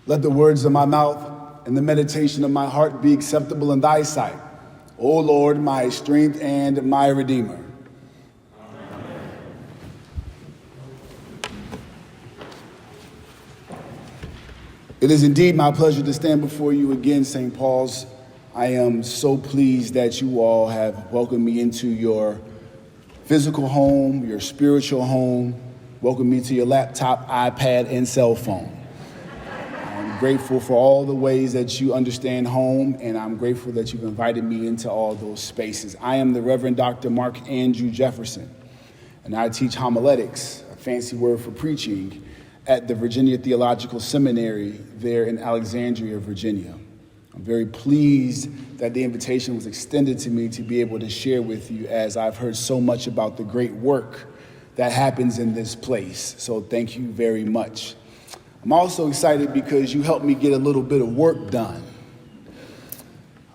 Let the words of my mouth and the meditation of my heart be acceptable in thy sight, O Lord, my strength and my Redeemer. Amen. It is indeed my pleasure to stand before you again, St. Paul's. I am so pleased that you all have welcomed me into your physical home, your spiritual home, welcomed me to your laptop, iPad, and cell phone. I'm grateful for all the ways that you understand home, and I'm grateful that you've invited me into all those spaces. I am the Reverend Dr. Mark Andrew Jefferson, and I teach homiletics, a fancy word for preaching, at the Virginia Theological Seminary there in Alexandria, Virginia. I'm very pleased that the invitation was extended to me to be able to share with you, as I've heard so much about the great work that happens in this place. So thank you very much. I'm also excited because you helped me get a little bit of work done.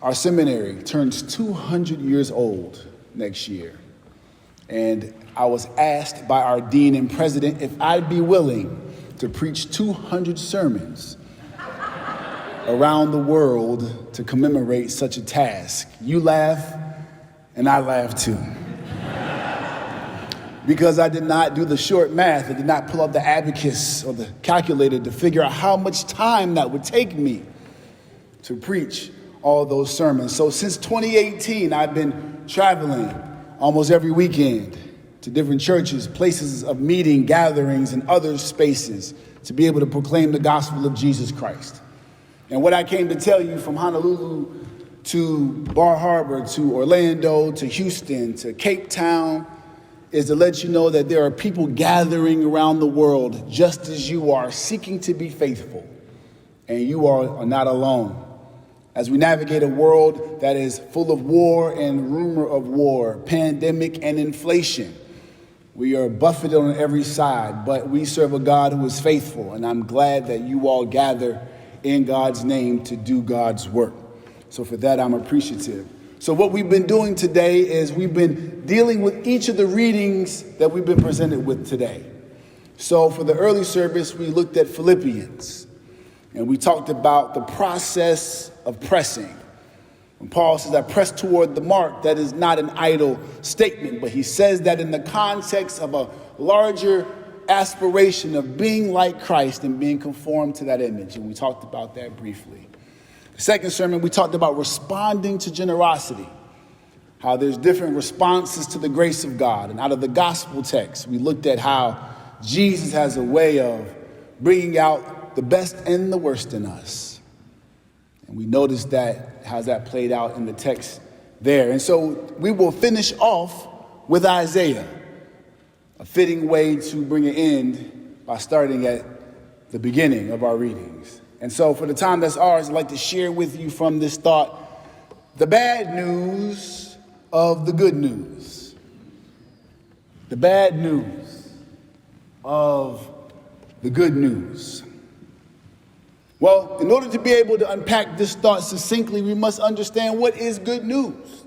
Our seminary turns 200 years old next year. And I was asked by our dean and president if I'd be willing to preach 200 sermons around the world to commemorate such a task. You laugh, and I laugh too. Because I did not do the short math. I did not pull out the abacus or the calculator to figure out how much time that would take me to preach all those sermons. So since 2018, I've been traveling almost every weekend to different churches, places of meeting, gatherings, and other spaces to be able to proclaim the gospel of Jesus Christ. And what I came to tell you, from Honolulu to Bar Harbor to Orlando to Houston to Cape Town, is to let you know that there are people gathering around the world just as you are, seeking to be faithful. And you are not alone. As we navigate a world that is full of war and rumor of war, pandemic and inflation, we are buffeted on every side, but we serve a God who is faithful. And I'm glad that you all gather in God's name to do God's work. So for that, I'm appreciative. So what we've been doing today is we've been dealing with each of the readings that we've been presented with today. So for the early service, we looked at Philippians, and we talked about the process of pressing. When Paul says, I press toward the mark, that is not an idle statement, but he says that in the context of a larger aspiration of being like Christ and being conformed to that image. And we talked about that briefly. The second sermon, we talked about responding to generosity, how there's different responses to the grace of God. And out of the gospel text, we looked at how Jesus has a way of bringing out the best and the worst in us. And we noticed that, how that played out in the text there. And so we will finish off with Isaiah, a fitting way to bring an end by starting at the beginning of our readings. And so for the time that's ours, I'd like to share with you from this thought the bad news of the good news. The bad news of the good news. Well, in order to be able to unpack this thought succinctly, we must understand what is good news.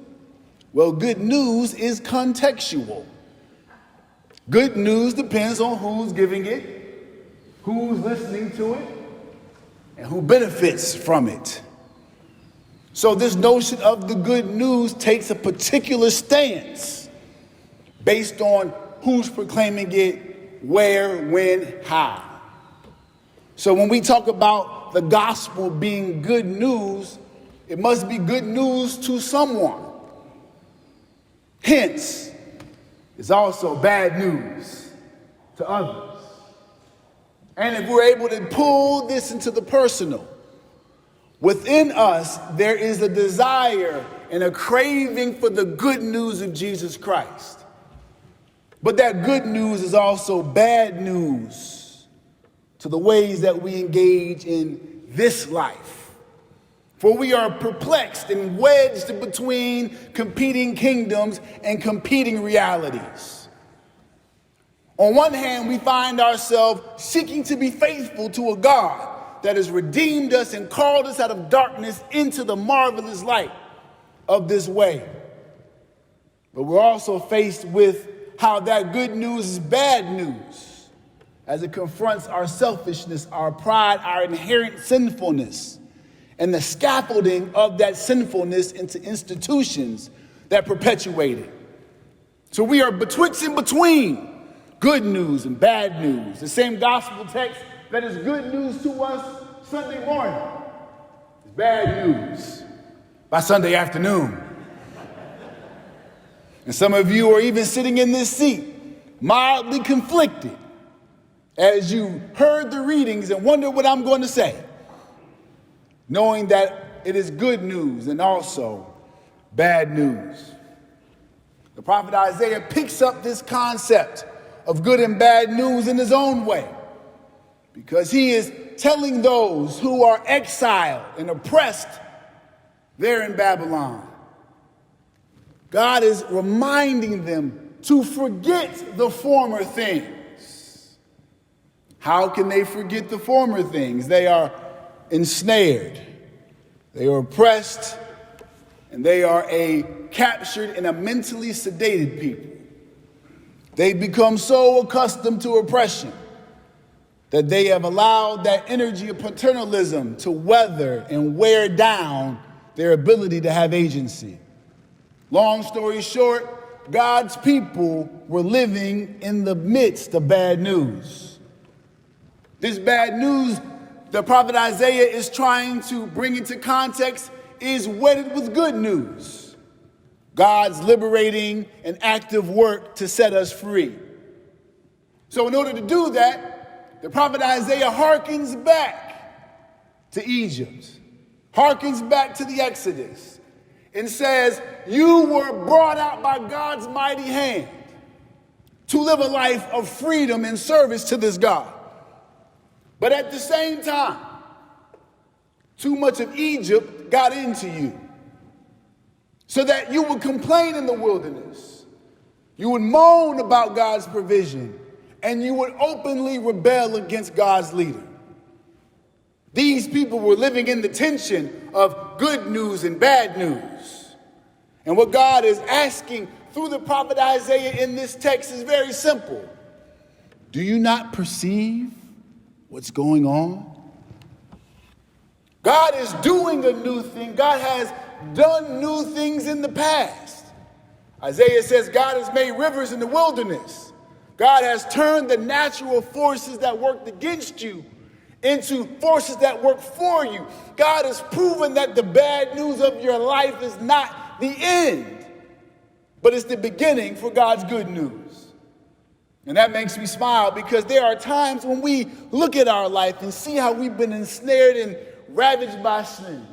Well, good news is contextual. Good news depends on who's giving it, who's listening to it, and who benefits from it. So this notion of the good news takes a particular stance based on who's proclaiming it, where, when, how. So when we talk about the gospel being good news, it must be good news to someone. Hence, it's also bad news to others. And if we're able to pull this into the personal, within us, there is a desire and a craving for the good news of Jesus Christ. But that good news is also bad news to the ways that we engage in this life. For we are perplexed and wedged between competing kingdoms and competing realities. On one hand, we find ourselves seeking to be faithful to a God that has redeemed us and called us out of darkness into the marvelous light of this way. But we're also faced with how that good news is bad news as it confronts our selfishness, our pride, our inherent sinfulness, and the scaffolding of that sinfulness into institutions that perpetuate it. So we are betwixt and between good news and bad news. The same gospel text that is good news to us Sunday morning is bad news by Sunday afternoon. And some of you are even sitting in this seat, mildly conflicted, as you heard the readings and wonder what I'm going to say, knowing that it is good news and also bad news. The prophet Isaiah picks up this concept of good and bad news in his own way, because he is telling those who are exiled and oppressed there in Babylon. God is reminding them to forget the former things. How can they forget the former things? They are ensnared, they are oppressed, and they are captured and a mentally sedated people. They become so accustomed to oppression that they have allowed that energy of paternalism to weather and wear down their ability to have agency. Long story short, God's people were living in the midst of bad news. This bad news the prophet Isaiah is trying to bring into context is wedded with good news. God's liberating and active work to set us free. So in order to do that, the prophet Isaiah harkens back to Egypt, harkens back to the Exodus, and says, you were brought out by God's mighty hand to live a life of freedom and service to this God. But at the same time, too much of Egypt got into you, so that you would complain in the wilderness. You would moan about God's provision, and you would openly rebel against God's leader. These people were living in the tension of good news and bad news. And what God is asking through the prophet Isaiah in this text is very simple. Do you not perceive what's going on? God is doing a new thing. God has done new things in the past. Isaiah says God has made rivers in the wilderness. God has turned the natural forces that worked against you into forces that work for you. God has proven that the bad news of your life is not the end, but it's the beginning for God's good news. And that makes me smile, because there are times when we look at our life and see how we've been ensnared and ravaged by sin,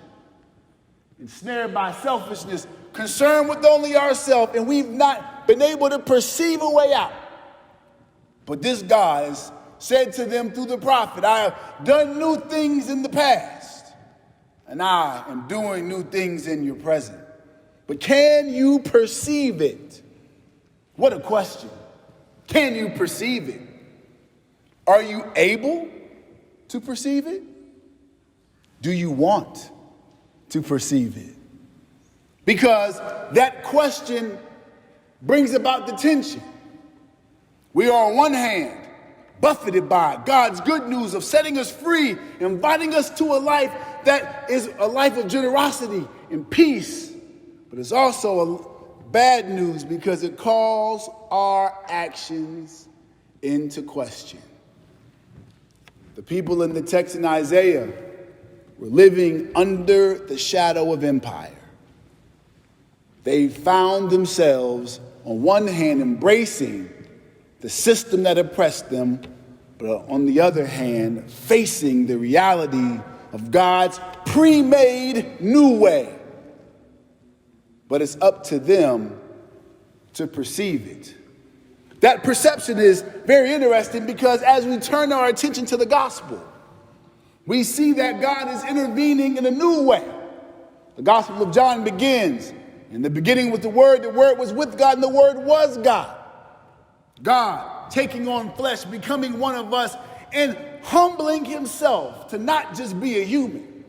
ensnared by selfishness, concerned with only ourselves, and we've not been able to perceive a way out. But this God has said to them through the prophet, I have done new things in the past, and I am doing new things in your present. But can you perceive it? What a question. Can you perceive it? Are you able to perceive it? Do you want to perceive it? Because that question brings about the tension. We are on one hand buffeted by God's good news of setting us free, inviting us to a life that is a life of generosity and peace. But it's also a bad news because it calls our actions into question. The people in the text in Isaiah were living under the shadow of empire. They found themselves, on one hand, embracing the system that oppressed them, but on the other hand, facing the reality of God's pre-made new way. But it's up to them to perceive it. That perception is very interesting, because as we turn our attention to the gospel, we see that God is intervening in a new way. The Gospel of John begins, in the beginning was the Word was with God, and the Word was God. God taking on flesh, becoming one of us, and humbling himself to not just be a human.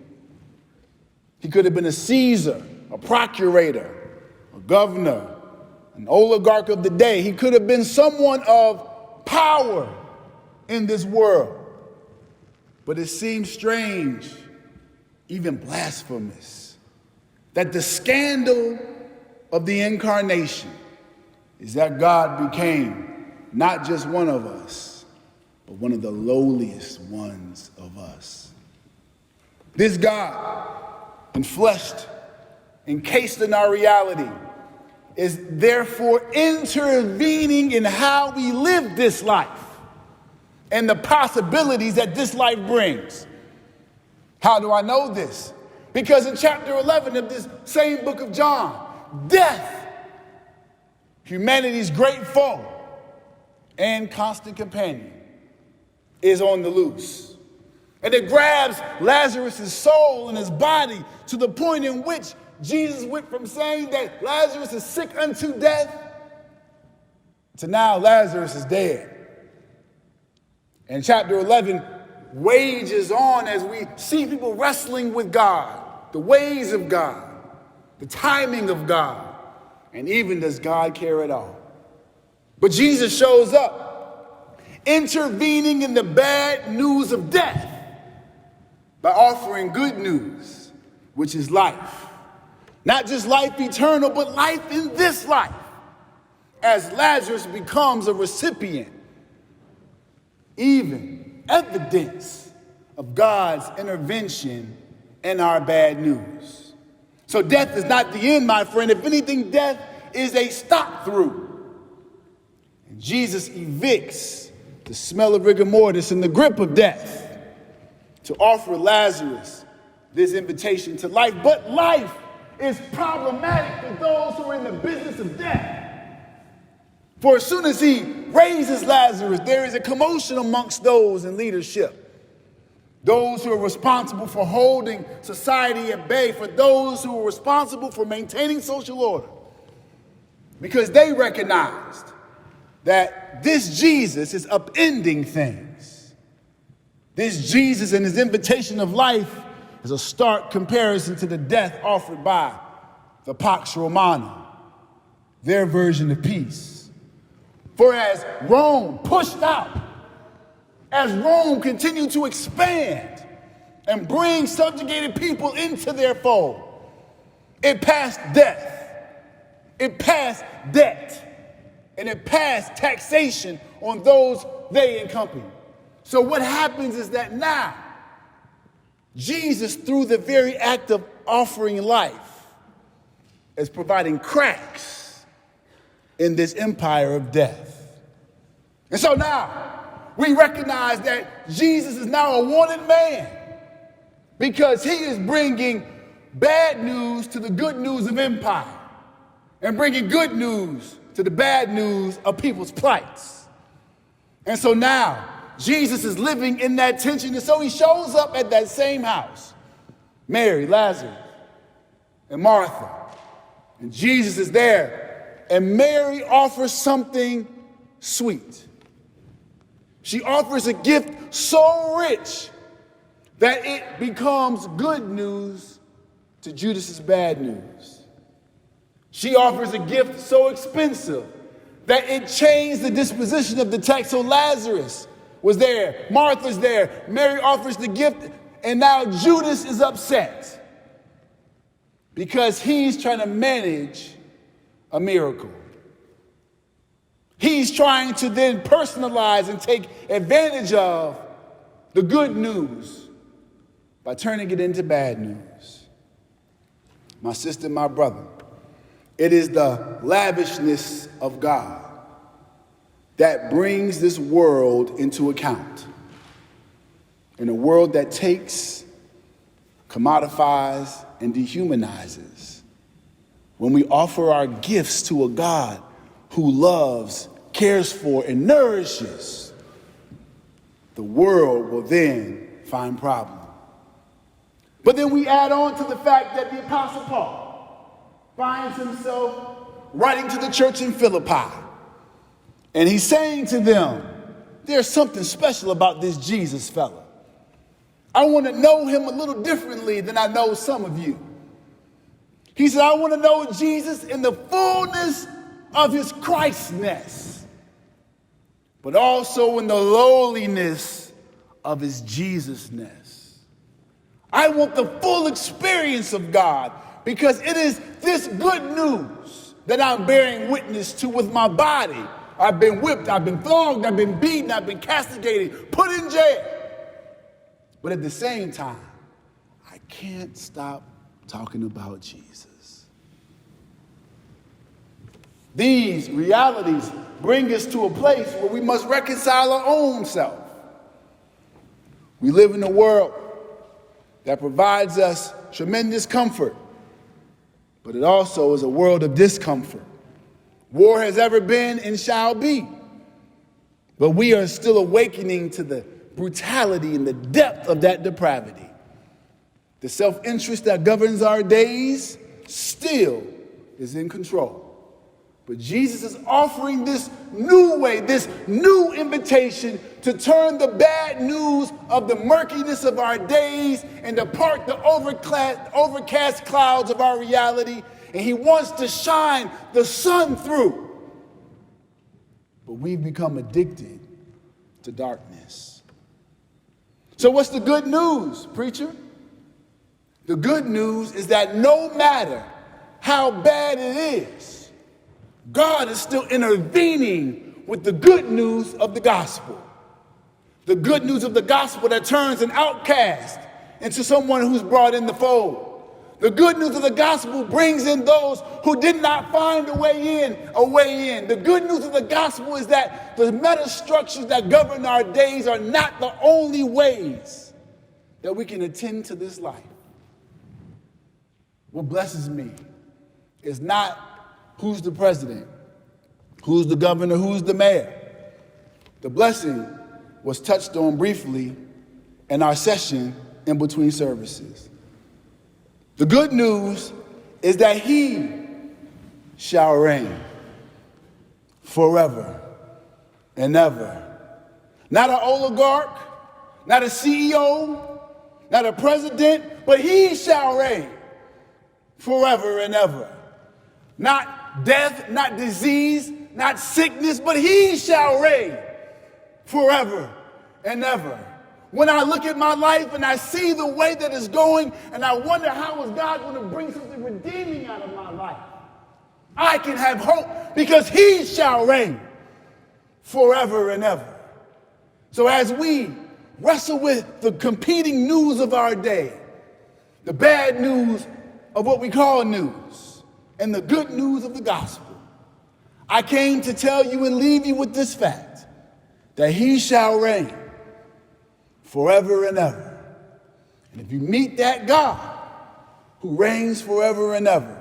He could have been a Caesar, a procurator, a governor, an oligarch of the day. He could have been someone of power, in this world. But it seems strange, even blasphemous, that the scandal of the incarnation is that God became not just one of us, but one of the lowliest ones of us. This God, enfleshed, encased in our reality, is therefore intervening in how we live this life and the possibilities that this life brings. How do I know this? Because in chapter 11 of this same book of John, death, humanity's great foe and constant companion, is on the loose. And it grabs Lazarus' soul and his body to the point in which Jesus went from saying that Lazarus is sick unto death to now Lazarus is dead. And chapter 11 wages on as we see people wrestling with God, the ways of God, the timing of God, and even does God care at all? But Jesus shows up, intervening in the bad news of death by offering good news, which is life. Not just life eternal, but life in this life, as Lazarus becomes a recipient, even evidence of God's intervention in our bad news. So death is not the end, my friend. If anything, death is a stop through. And Jesus evicts the smell of rigor mortis and the grip of death to offer Lazarus this invitation to life. But life is problematic for those who are in the business of death. For as soon as he raises Lazarus, there is a commotion amongst those in leadership, those who are responsible for holding society at bay, for those who are responsible for maintaining social order, because they recognized that this Jesus is upending things. This Jesus and his invitation of life is a stark comparison to the death offered by the Pax Romana, their version of peace. For as Rome pushed out, as Rome continued to expand and bring subjugated people into their fold, it passed death, it passed debt, and it passed taxation on those they accompanied. So what happens is that now, Jesus, through the very act of offering life, is providing cracks in this empire of death. And so now, we recognize that Jesus is now a wanted man because he is bringing bad news to the good news of empire and bringing good news to the bad news of people's plights. And so now, Jesus is living in that tension, and so he shows up at that same house. Mary, Lazarus, and Martha. And Jesus is there, and Mary offers something sweet. She offers a gift so rich that it becomes good news to Judas's bad news. She offers a gift so expensive that it changed the disposition of the text. So Lazarus was there, Martha's there, Mary offers the gift, and now Judas is upset because he's trying to manage a miracle. He's trying to then personalize and take advantage of the good news by turning it into bad news. My sister, my brother, it is the lavishness of God that brings this world into account. In a world that takes, commodifies, and dehumanizes. When we offer our gifts to a God who loves, cares for, and nourishes, the world will then find problem. But then we add on to the fact that the Apostle Paul finds himself writing to the church in Philippi. And he's saying to them, there's something special about this Jesus fella. I want to know him a little differently than I know some of you. He said, I want to know Jesus in the fullness of his Christness. but also in the lowliness of his Jesusness. I want the full experience of God because it is this good news that I'm bearing witness to with my body. I've been whipped, I've been flogged, I've been beaten, I've been castigated, put in jail. But at the same time, I can't stop talking about Jesus. These realities bring us to a place where we must reconcile our own self. We live in a world that provides us tremendous comfort, but it also is a world of discomfort. War has ever been and shall be, but we are still awakening to the brutality and the depth of that depravity. The self-interest that governs our days still is in control. But Jesus is offering this new way, this new invitation to turn the bad news of the murkiness of our days and to part the overcast clouds of our reality. And he wants to shine the sun through. But we've become addicted to darkness. So what's the good news, preacher? The good news is that no matter how bad it is, God is still intervening with the good news of the gospel. The good news of the gospel that turns an outcast into someone who's brought in the fold. The good news of the gospel brings in those who did not find a way in. The good news of the gospel is that the metastructures that govern our days are not the only ways that we can attend to this life. What blesses me is not who's the president, who's the governor, who's the mayor. The blessing was touched on briefly in our session in between services. The good news is that he shall reign forever and ever. Not an oligarch, not a CEO, not a president, but he shall reign forever and ever. Not death, not disease, not sickness, but he shall reign forever and ever. When I look at my life and I see the way that it's going and I wonder how is God going to bring something redeeming out of my life, I can have hope because he shall reign forever and ever. So as we wrestle with the competing news of our day, the bad news of what we call news and the good news of the gospel, I came to tell you and leave you with this fact, that he shall reign forever and ever. And if you meet that God who reigns forever and ever,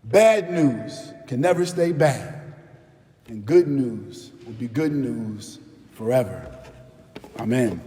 bad news can never stay bad, and good news will be good news forever. Amen.